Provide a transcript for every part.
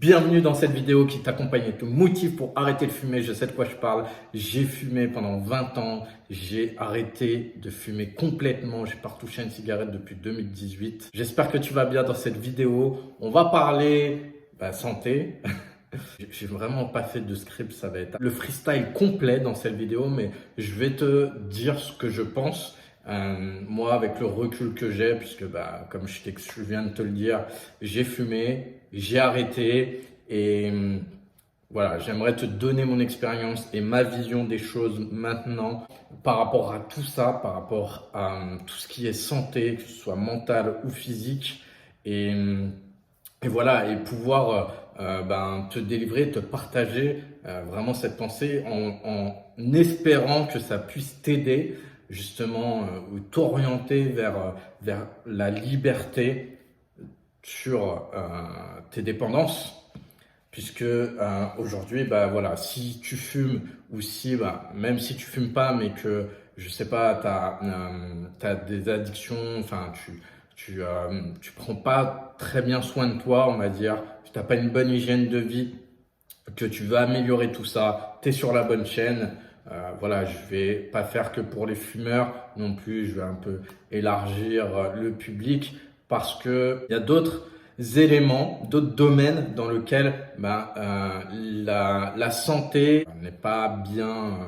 Bienvenue dans cette vidéo qui t'accompagne et te motive pour arrêter de fumer. Je sais de quoi je parle. J'ai fumé pendant 20 ans. J'ai arrêté de fumer complètement. J'ai pas retouché une cigarette depuis 2018. J'espère que tu vas bien dans cette vidéo. On va parler santé. J'ai vraiment pas fait de script. Ça va être le freestyle complet dans cette vidéo, mais je vais te dire ce que je pense. Moi, avec le recul que j'ai, puisque comme je viens de te le dire, j'ai fumé, j'ai arrêté et voilà, j'aimerais te donner mon expérience et ma vision des choses maintenant par rapport à tout ça, par rapport à tout ce qui est santé, que ce soit mental ou physique et, et voilà, et pouvoir te délivrer, te partager vraiment cette pensée en espérant que ça puisse t'aider justement ou t'orienter vers la liberté sur tes dépendances. Puisque aujourd'hui, voilà, si tu fumes ou si, même si tu fumes pas, mais que, je sais pas, t'as des addictions, enfin, tu prends pas très bien soin de toi, on va dire, tu n'as pas une bonne hygiène de vie, que tu veux améliorer tout ça, tu es sur la bonne chaîne. Voilà, je vais pas faire que pour les fumeurs non plus, je vais un peu élargir le public parce que il y a d'autres éléments, d'autres domaines dans lesquels la santé n'est pas bien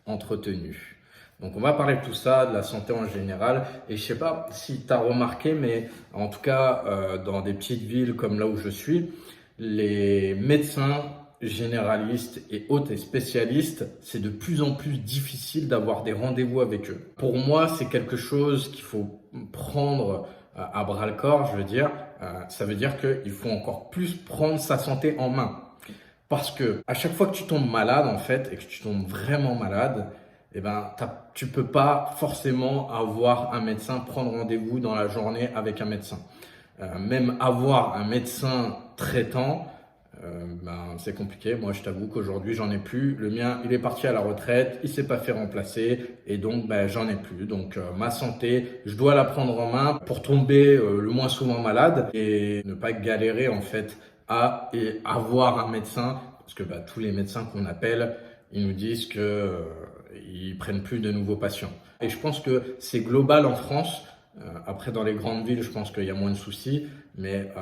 entretenue. Donc on va parler de tout ça, de la santé en général. Et je sais pas si tu as remarqué, mais en tout cas dans des petites villes comme là où je suis, les médecins généralistes et autres et spécialistes, c'est de plus en plus difficile d'avoir des rendez-vous avec eux. Pour moi, c'est quelque chose qu'il faut prendre à bras le corps, je veux dire. Ça veut dire qu'il faut encore plus prendre sa santé en main. Parce que à chaque fois que tu tombes malade, en fait, et que tu tombes vraiment malade, tu peux pas forcément avoir un médecin, prendre rendez-vous dans la journée avec un médecin. Même avoir un médecin traitant, c'est compliqué. Moi, je t'avoue qu'aujourd'hui, j'en ai plus. Le mien, il est parti à la retraite, il s'est pas fait remplacer et donc j'en ai plus. Donc ma santé, je dois la prendre en main pour tomber le moins souvent malade et ne pas galérer en fait à avoir un médecin parce que tous les médecins qu'on appelle, ils nous disent que ils prennent plus de nouveaux patients. Et je pense que c'est global en France. Après, dans les grandes villes, je pense qu'il y a moins de soucis. Mais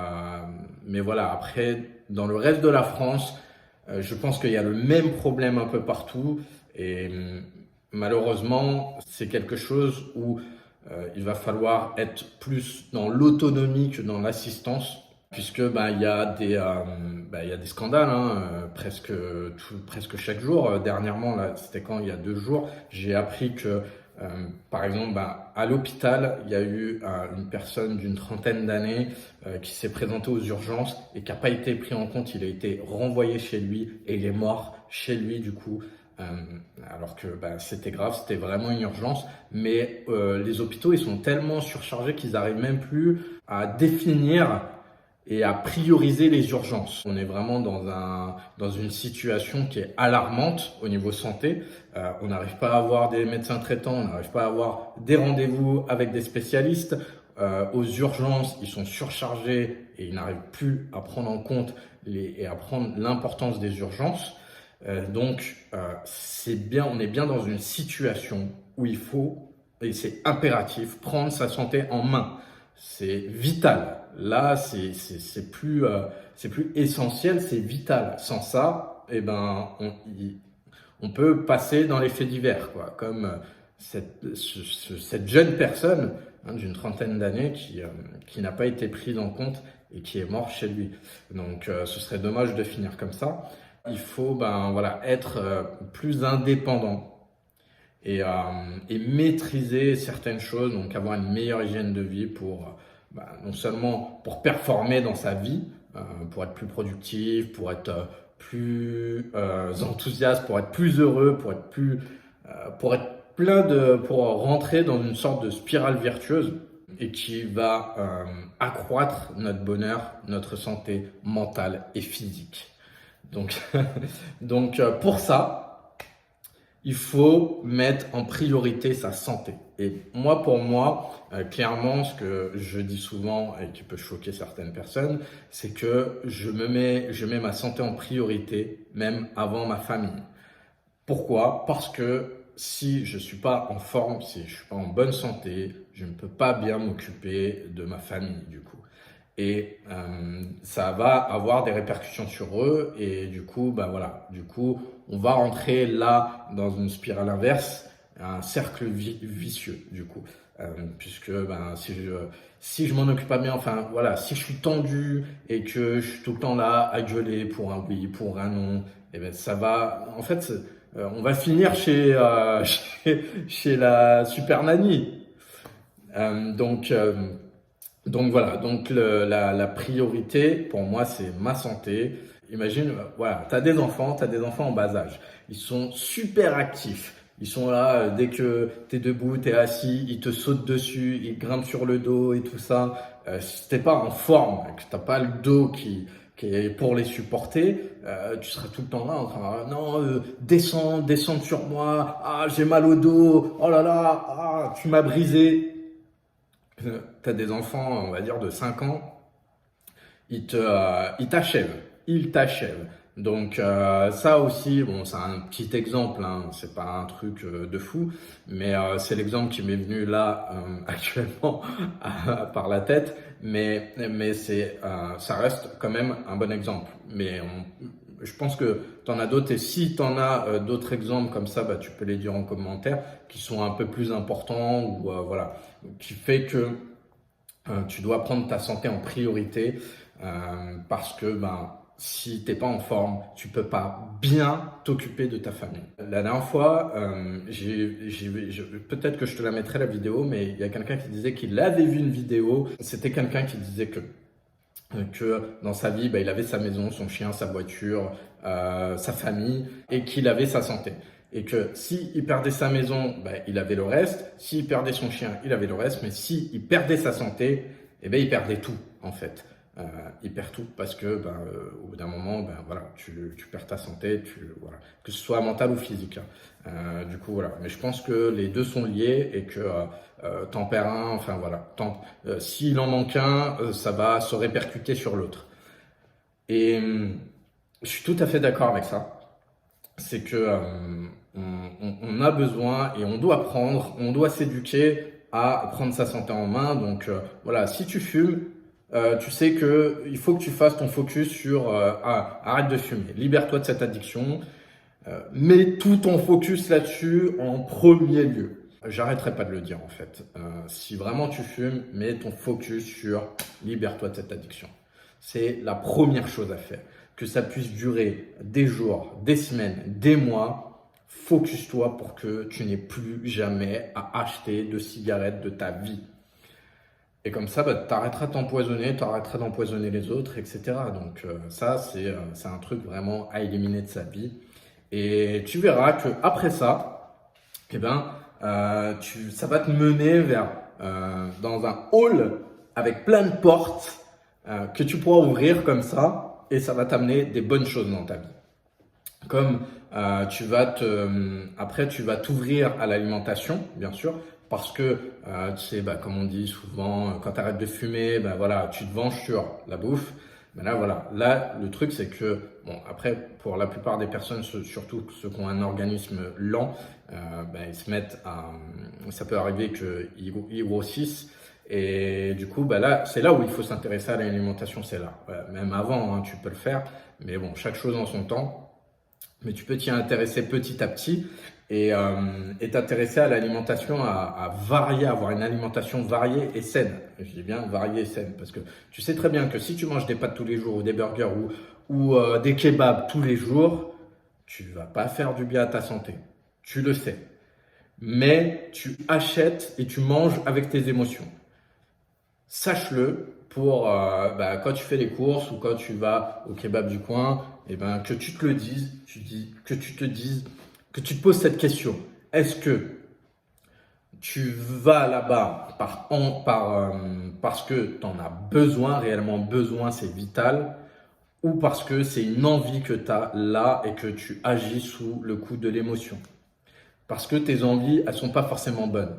voilà, après, dans le reste de la France, je pense qu'il y a le même problème un peu partout. Et malheureusement, c'est quelque chose où il va falloir être plus dans l'autonomie que dans l'assistance. Puisque il y a des scandales presque chaque jour. Dernièrement, là, c'était quand il y a 2 jours, j'ai appris que par exemple, à l'hôpital, il y a eu une personne d'une trentaine d'années qui s'est présentée aux urgences et qui n'a pas été pris en compte. Il a été renvoyé chez lui et il est mort chez lui du coup. Alors que c'était grave, c'était vraiment une urgence. Mais les hôpitaux, ils sont tellement surchargés qu'ils n'arrivent même plus à définir et à prioriser les urgences. On est vraiment dans une situation qui est alarmante au niveau santé. On n'arrive pas à avoir des médecins traitants, on n'arrive pas à avoir des rendez-vous avec des spécialistes. Aux urgences, ils sont surchargés et ils n'arrivent plus à prendre en compte et à prendre l'importance des urgences. Donc, on est bien dans une situation où il faut, et c'est impératif, prendre sa santé en main. C'est vital. Là, c'est plus essentiel, c'est vital. Sans ça, on peut passer dans les faits divers, quoi. Comme cette jeune personne d'une trentaine d'années qui n'a pas été prise en compte et qui est mort chez lui. Donc, ce serait dommage de finir comme ça. Il faut être plus indépendant et maîtriser certaines choses, donc avoir une meilleure hygiène de vie pour non seulement pour performer dans sa vie, pour être plus productif, pour être plus enthousiaste, pour être plus heureux, pour être pour rentrer dans une sorte de spirale vertueuse et qui va accroître notre bonheur, notre santé mentale et physique. Donc, pour ça, il faut mettre en priorité sa santé. Et moi, pour moi, clairement, ce que je dis souvent et qui peut choquer certaines personnes, c'est que je mets ma santé en priorité, même avant ma famille. Pourquoi? Parce que si je suis pas en forme, si je suis pas en bonne santé, je ne peux pas bien m'occuper de ma famille, du coup. Et ça va avoir des répercussions sur eux. Et du coup, bah voilà, du coup, on va rentrer là dans une spirale inverse, un cercle vicieux, du coup. Puisque ben, si je m'en occupe pas bien, enfin voilà, si je suis tendu et que je suis tout le temps là à gueuler pour un oui, pour un non, et ben ça va, en fait, on va finir chez la super nanny. Euh, donc, euh, donc voilà, donc la priorité pour moi c'est ma santé. Imagine, voilà, tu as des enfants en bas âge. Ils sont super actifs. Ils sont là, dès que tu es debout, tu es assis, ils te sautent dessus, ils grimpent sur le dos et tout ça. Si t'es pas en forme, que t'as pas le dos qui est pour les supporter, tu seras tout le temps là en train de non, descends sur moi, ah j'ai mal au dos, oh là là, ah tu m'as brisé. Tu as des enfants, on va dire, de 5 ans, ils t'achèvent. Ils t'achèvent. Donc ça aussi, bon, c'est un petit exemple, hein, c'est pas un truc de fou, mais c'est l'exemple qui m'est venu là actuellement par la tête, mais ça reste quand même un bon exemple. Je pense que tu en as d'autres et si tu en as d'autres exemples comme ça, bah, tu peux les dire en commentaire qui sont un peu plus importants ou voilà, qui fait que tu dois prendre ta santé en priorité parce que ben, si t'es pas en forme, tu peux pas bien t'occuper de ta famille. La dernière fois, peut-être que je te la mettrai la vidéo, mais il y a quelqu'un qui disait qu'il avait vu une vidéo. C'était quelqu'un qui disait que dans sa vie, bah, il avait sa maison, son chien, sa voiture, sa famille, et qu'il avait sa santé. Et que s'il perdait sa maison, bah, il avait le reste. S'il perdait son chien, il avait le reste. Mais s'il perdait sa santé, eh ben, il perdait tout, en fait. Il perd tout parce que, ben, au bout d'un moment, ben, voilà, tu perds ta santé, voilà, que ce soit mentale ou physique, hein. Du coup, voilà. Mais je pense que les deux sont liés et que t'en perds un, enfin voilà. S'il en manque un, ça va se répercuter sur l'autre. Et je suis tout à fait d'accord avec ça. C'est que on a besoin et on doit apprendre, on doit s'éduquer à prendre sa santé en main. Donc voilà, si tu fumes, tu sais que il faut que tu fasses ton focus sur arrête de fumer, libère-toi de cette addiction, mets tout ton focus là-dessus en premier lieu. J'arrêterai pas de le dire en fait. Si vraiment tu fumes, mets ton focus sur libère-toi de cette addiction. C'est la première chose à faire. Que ça puisse durer des jours, des semaines, des mois, focus-toi pour que tu n'aies plus jamais à acheter de cigarettes de ta vie. Et comme ça, bah, tu arrêteras de t'empoisonner, tu arrêteras d'empoisonner les autres, etc. Donc ça, c'est un truc vraiment à éliminer de sa vie. Et tu verras que après ça, eh ben, ça va te mener vers dans un hall avec plein de portes que tu pourras ouvrir comme ça et ça va t'amener des bonnes choses dans ta vie. Comme après tu vas t'ouvrir à l'alimentation, bien sûr, parce que tu sais, bah, comme on dit souvent, quand tu arrêtes de fumer, bah, voilà, tu te venges sur la bouffe. Mais là, voilà, là, le truc, c'est que, bon, après, pour la plupart des personnes, surtout ceux qui ont un organisme lent, bah, ils se mettent ça peut arriver qu'ils grossissent. Et du coup, bah là, c'est là où il faut s'intéresser à l'alimentation, c'est là. Voilà, même avant, hein, tu peux le faire. Mais bon, chaque chose en son temps. Mais tu peux t'y intéresser petit à petit et t'intéresser à l'alimentation, à varier, avoir une alimentation variée et saine. Je dis bien variée et saine parce que tu sais très bien que si tu manges des pâtes tous les jours ou des burgers ou des kebabs tous les jours, tu vas pas faire du bien à ta santé. Tu le sais. Mais tu achètes et tu manges avec tes émotions. Sache-le pour bah, quand tu fais les courses ou quand tu vas au kebab du coin, et ben, que tu te le dises, que tu te dises, que tu te poses cette question. Est-ce que tu vas là-bas parce que tu en as besoin, réellement besoin, c'est vital, ou parce que c'est une envie que tu as là et que tu agis sous le coup de l'émotion? parce que tes envies, elles sont pas forcément bonnes.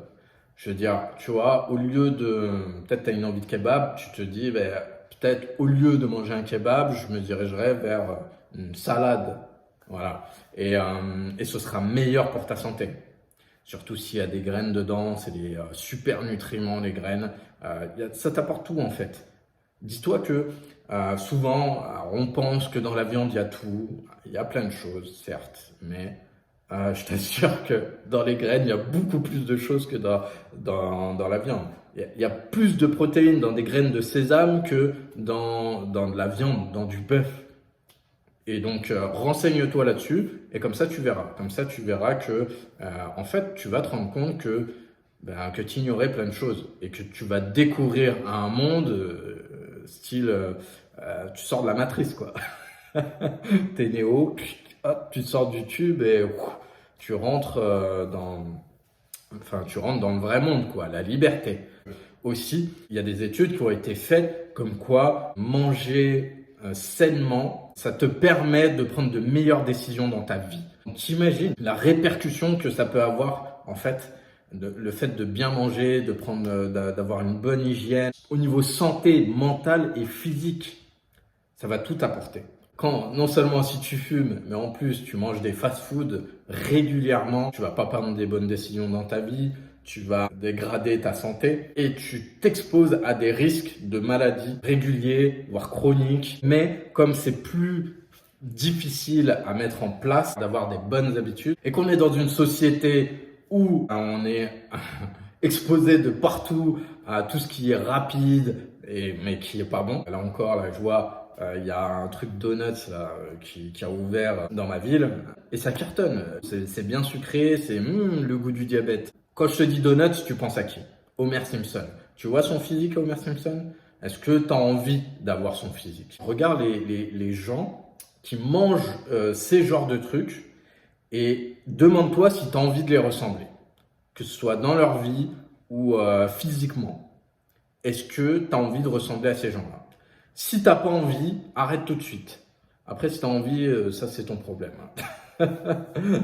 Je veux dire, tu vois, au lieu de, peut-être tu as une envie de kebab, tu te dis, ben, peut-être au lieu de manger un kebab, je me dirigerai vers une salade. Voilà. Et ce sera meilleur pour ta santé. Surtout s'il y a des graines dedans, c'est des super nutriments, les graines. Ça t'apporte tout en fait. Dis-toi que souvent, on pense que dans la viande, il y a tout. Il y a plein de choses, certes, mais je t'assure que dans les graines, il y a beaucoup plus de choses que dans la viande. Il y a plus de protéines dans des graines de sésame que dans de la viande, dans du bœuf. Et donc, renseigne-toi là-dessus et comme ça, tu verras. Comme ça, tu verras que, en fait, tu vas te rendre compte que tu ignorais plein de choses et que tu vas découvrir un monde style, tu sors de la matrice, quoi. T'es néo, hop, tu sors du tube et tu rentres tu rentres dans le vrai monde, quoi, la liberté. Aussi, il y a des études qui ont été faites comme quoi manger sainement, ça te permet de prendre de meilleures décisions dans ta vie. T'imagines la répercussion que ça peut avoir, en fait, le fait de bien manger, d'avoir une bonne hygiène. Au niveau santé mentale et physique, ça va tout apporter. Quand, non seulement si tu fumes, mais en plus tu manges des fast-foods régulièrement, tu vas pas prendre des bonnes décisions dans ta vie, tu vas dégrader ta santé et tu t'exposes à des risques de maladies réguliers, voire chroniques. Mais comme c'est plus difficile à mettre en place, d'avoir des bonnes habitudes, et qu'on est dans une société où on est exposé de partout à tout ce qui est rapide, mais qui est pas bon. Là encore, là, je vois il y a un truc donuts là, qui a ouvert dans ma ville et ça cartonne. C'est bien sucré, c'est le goût du diabète. Quand je te dis donuts, tu penses à qui? Homer Simpson. Tu vois son physique, Homer Simpson? Est-ce que tu as envie d'avoir son physique? Regarde les gens qui mangent ces genres de trucs et demande-toi si tu as envie de les ressembler, que ce soit dans leur vie ou physiquement. Est-ce que tu as envie de ressembler à ces gens-là? Si t'as pas envie, arrête tout de suite. Après, si tu as envie, ça c'est ton problème.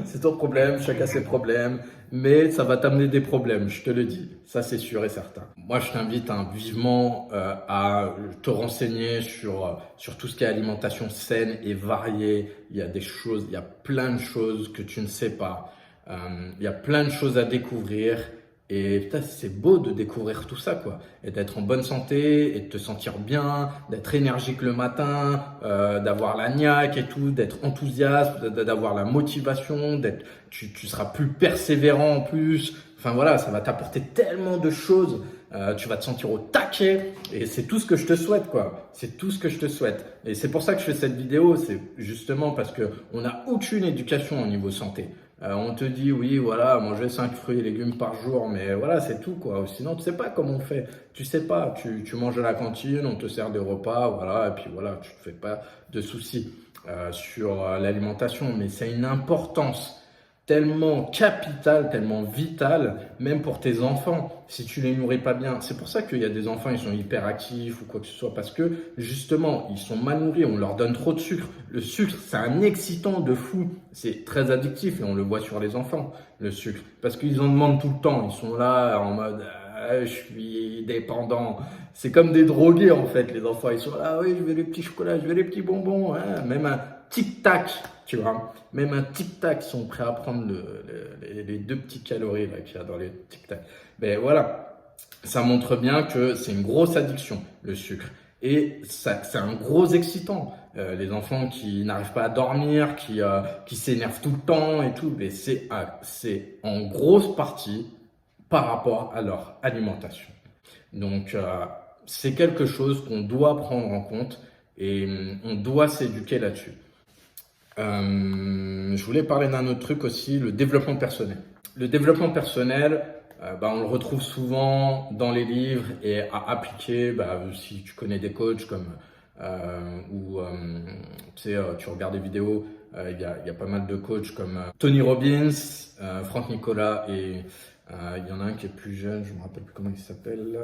C'est ton problème, chacun ses problèmes, mais ça va t'amener des problèmes, je te le dis. Ça c'est sûr et certain. Moi, je t'invite vivement à te renseigner sur tout ce qui est alimentation saine et variée. Il y a des choses, il y a plein de choses que tu ne sais pas. Il y a plein de choses à découvrir. Et putain, c'est beau de découvrir tout ça, quoi. Et d'être en bonne santé, et de te sentir bien, d'être énergique le matin, d'avoir la niaque et tout, d'être enthousiaste, d'avoir la motivation, tu seras plus persévérant en plus. Enfin voilà, ça va t'apporter tellement de choses. Tu vas te sentir au taquet. Et c'est tout ce que je te souhaite, quoi. C'est tout ce que je te souhaite. Et c'est pour ça que je fais cette vidéo. C'est justement parce que on n'a aucune éducation au niveau santé. On te dit, oui, voilà, manger 5 fruits et légumes par jour, mais voilà, c'est tout, quoi. Sinon, tu sais pas comment on fait. Tu sais pas, tu manges à la cantine, on te sert des repas, voilà, et puis voilà, tu te fais pas de soucis sur l'alimentation, mais c'est une importance tellement capitale, tellement vitale, même pour tes enfants, si tu les nourris pas bien. C'est pour ça qu'il y a des enfants, ils sont hyperactifs ou quoi que ce soit, parce que justement, ils sont mal nourris, on leur donne trop de sucre. Le sucre, c'est un excitant de fou, c'est très addictif et on le voit sur les enfants, le sucre, parce qu'ils en demandent tout le temps, ils sont là en mode je suis dépendant. C'est comme des drogués en fait, les enfants, ils sont là, oui, je veux les petits chocolats, je veux les petits bonbons, hein. Même un tic-tac, tu vois, même un tic-tac, ils sont prêts à prendre les 2 petits calories là qu'il y a dans les tic-tac. Ben voilà, ça montre bien que c'est une grosse addiction, le sucre. Et ça, c'est un gros excitant. Les enfants qui n'arrivent pas à dormir, qui s'énervent tout le temps et tout, mais c'est en grosse partie par rapport à leur alimentation. Donc, c'est quelque chose qu'on doit prendre en compte et on doit s'éduquer là-dessus. Je voulais parler d'un autre truc aussi, le développement personnel. Le développement personnel, on le retrouve souvent dans les livres et à appliquer, si tu connais des coachs comme tu regardes des vidéos, il y a pas mal de coachs comme Tony Robbins, Frank Nicolas et il y en a un qui est plus jeune, je me rappelle plus comment il s'appelle.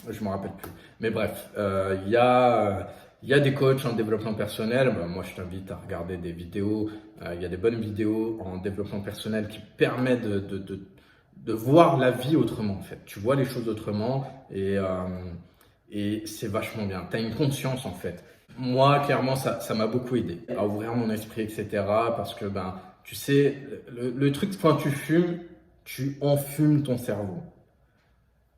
Je me rappelle plus. Mais bref, il y a Il y a des coachs en développement personnel. Ben, moi, je t'invite à regarder des vidéos. Il y a des bonnes vidéos en développement personnel qui permettent de voir la vie autrement, en fait. Tu vois les choses autrement et c'est vachement bien. Tu as une conscience, en fait. Moi, clairement, ça m'a beaucoup aidé à ouvrir mon esprit, etc. Parce que, ben, tu sais, le truc, quand tu fumes, tu enfumes ton cerveau.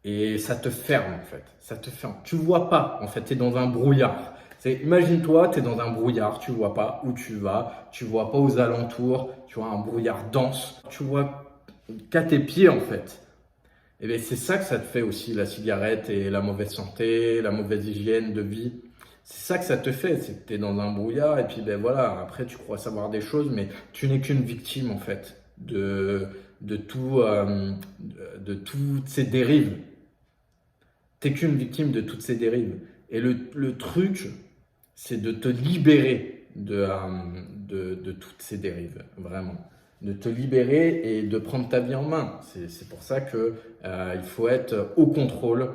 Et ça te ferme, en fait. Ça te ferme. Tu vois pas, en fait. Tu es dans un brouillard. Imagine-toi, tu es dans un brouillard. Tu vois pas où tu vas. Tu vois pas aux alentours. Tu vois un brouillard dense. Tu vois qu'à tes pieds, en fait. Et bien, c'est ça que ça te fait aussi, la cigarette et la mauvaise santé, la mauvaise hygiène de vie. C'est ça que ça te fait, c'est que tu es dans un brouillard et puis ben voilà, après tu crois savoir des choses, mais tu n'es qu'une victime en fait de tout, de toutes ces dérives. T'es qu'une victime de toutes ces dérives. Et le truc, c'est de te libérer de toutes ces dérives, vraiment. De te libérer et de prendre ta vie en main. C'est pour ça que il faut être au contrôle.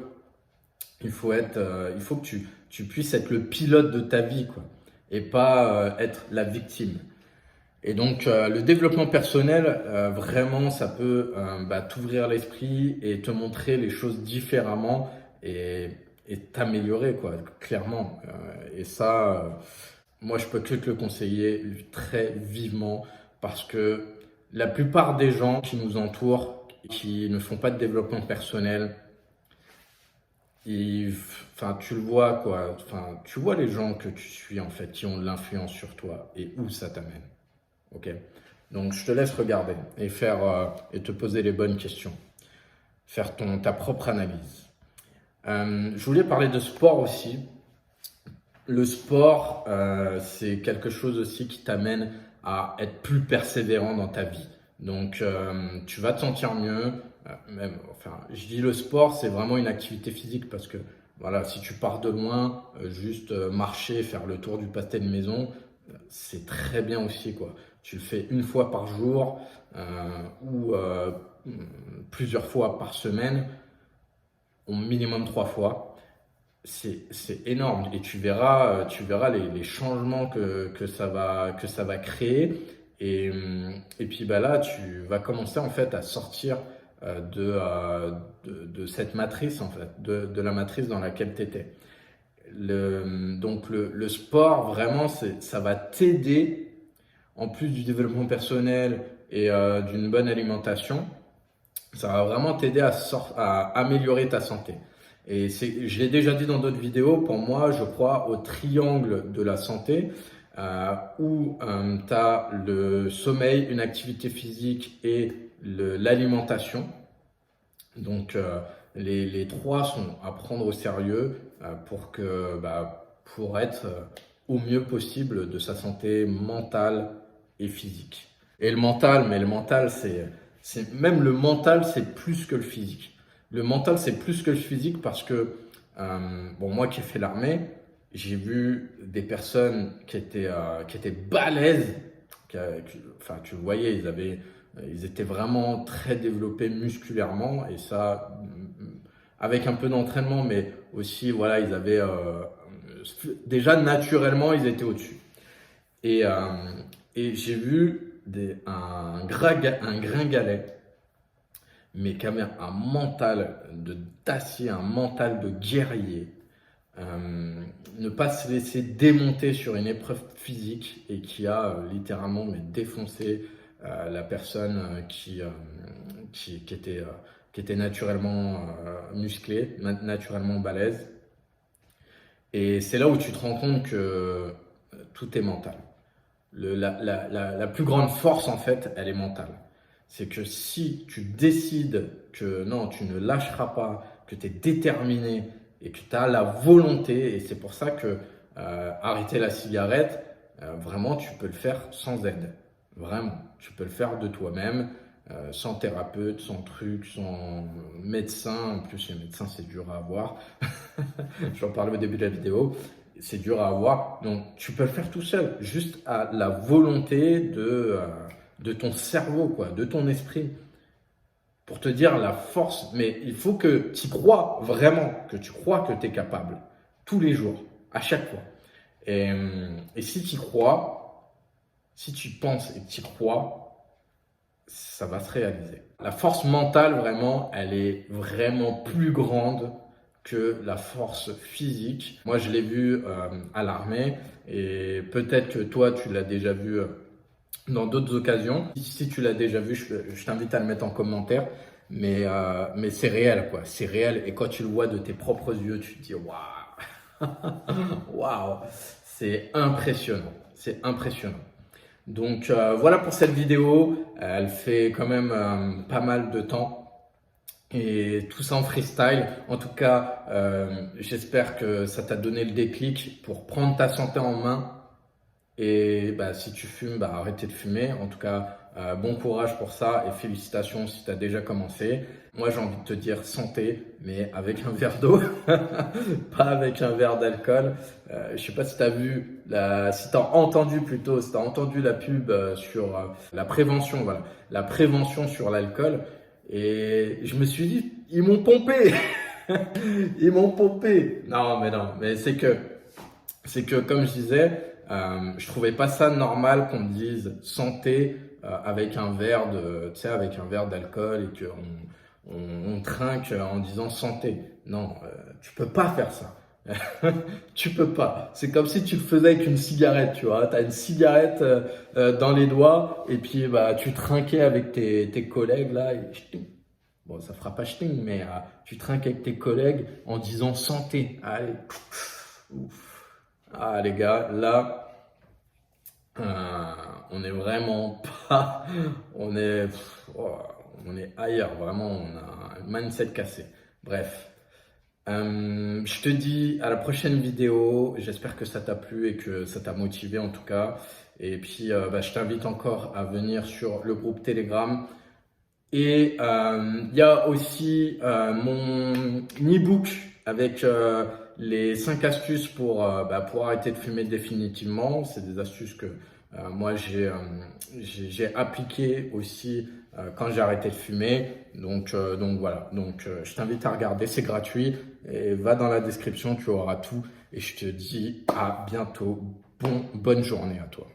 Il faut que tu puisses être le pilote de ta vie, quoi, et pas être la victime. Et donc, le développement personnel, vraiment, ça peut t'ouvrir l'esprit et te montrer les choses différemment et, et t'améliorer, quoi, clairement. Et ça, moi, je peux que te le conseiller très vivement parce que la plupart des gens qui nous entourent, qui ne font pas de développement personnel, enfin, tu le vois, quoi. Enfin, tu vois les gens que tu suis, en fait, qui ont de l'influence sur toi et où ça t'amène. Ok. Donc, je te laisse regarder et et te poser les bonnes questions, faire ta propre analyse. Je voulais parler de sport aussi. Le sport, c'est quelque chose aussi qui t'amène à être plus persévérant dans ta vie. Donc, tu vas te sentir mieux. Enfin, je dis le sport, c'est vraiment une activité physique parce que, voilà, si tu pars de loin, juste marcher, faire le tour du pâté de maison, c'est très bien aussi, quoi. Tu le fais une fois par jour ou plusieurs fois par semaine, au minimum 3 fois. C'est énorme et tu verras les changements que ça va créer. Et puis bah là, tu vas commencer en fait à sortir de cette matrice, en fait, de la matrice dans laquelle tu étais. Donc le sport, vraiment, ça va t'aider, en plus du développement personnel et d'une bonne alimentation, ça va vraiment t'aider à améliorer ta santé. Et je l'ai déjà dit dans d'autres vidéos, pour moi, je crois au triangle de la santé où tu as le sommeil, une activité physique et l'alimentation. Donc, les trois sont à prendre au sérieux pour être au mieux possible de sa santé mentale et physique. Et le mental, même le mental, c'est plus que le physique. Le mental, c'est plus que le physique parce que, bon, moi qui ai fait l'armée, j'ai vu des personnes qui étaient balèzes, enfin, tu le voyais, ils étaient vraiment très développés musculairement et ça, avec un peu d'entraînement, mais aussi, voilà, ils avaient, déjà naturellement, ils étaient au-dessus. Et, euh, et j'ai vu un gringalet, mais quand même un mental d'acier, un mental de guerrier. Ne pas se laisser démonter sur une épreuve physique et qui a littéralement défoncé la personne qui était naturellement musclée, naturellement balèze. Et c'est là où tu te rends compte que tout est mental. La plus grande force, en fait, elle est mentale. C'est que si tu décides que non, tu ne lâcheras pas, que tu es déterminé et que tu as la volonté, et c'est pour ça que arrêter la cigarette, vraiment, tu peux le faire sans aide. Vraiment, tu peux le faire de toi-même, sans thérapeute, sans truc, sans médecin. En plus, les médecins, c'est dur à avoir. J'en parlais au début de la vidéo. C'est dur à avoir. Donc, tu peux le faire tout seul, juste à la volonté de ton cerveau, quoi, de ton esprit, pour te dire la force. Mais il faut que tu crois vraiment, que tu crois que tu es capable, tous les jours, à chaque fois. Et si tu crois, si tu penses et que tu crois, ça va se réaliser. La force mentale, vraiment, elle est vraiment plus grande que la force physique. Moi, je l'ai vu à l'armée et peut-être que toi, tu l'as déjà vu dans d'autres occasions. Si tu l'as déjà vu, je t'invite à le mettre en commentaire. Mais c'est réel, quoi. C'est réel. Et quand tu le vois de tes propres yeux, tu te dis waouh, waouh, c'est impressionnant. C'est impressionnant. Donc voilà pour cette vidéo. Elle fait quand même pas mal de temps. Et tout ça en freestyle. En tout cas, j'espère que ça t'a donné le déclic pour prendre ta santé en main. Et bah, si tu fumes, bah, arrêtez de fumer. En tout cas, bon courage pour ça et félicitations si tu as déjà commencé. Moi, j'ai envie de te dire santé, mais avec un verre d'eau, pas avec un verre d'alcool. Je sais pas si tu as vu, si tu as entendu plutôt, si tu as entendu la pub sur la prévention, voilà, la prévention sur l'alcool. Et je me suis dit, ils m'ont pompé, ils m'ont pompé. Non, mais c'est que comme je disais, je trouvais pas ça normal qu'on dise santé avec un verre de, tu sais, avec un verre d'alcool et qu'on trinque en disant santé. Non, tu peux pas faire ça. Tu peux pas. C'est comme si tu le faisais avec une cigarette, tu vois. Tu as une cigarette dans les doigts et puis bah tu trinquais avec tes collègues là. Et bon, ça fera pas ch'ting, mais tu trinques avec tes collègues en disant santé. Allez. Ouf. Ah les gars, là, on est vraiment pas, on est ailleurs, vraiment, on a un mindset cassé. Bref, je te dis à la prochaine vidéo. J'espère que ça t'a plu et que ça t'a motivé en tout cas. Et puis, bah, je t'invite encore à venir sur le groupe Telegram. Et il y a aussi mon e-book avec les 5 astuces pour arrêter de fumer définitivement. C'est des astuces que moi j'ai appliquées aussi quand j'ai arrêté de fumer. Donc voilà, je t'invite à regarder, c'est gratuit. Et va dans la description, tu auras tout. Et je te dis à bientôt. Bonne journée à toi.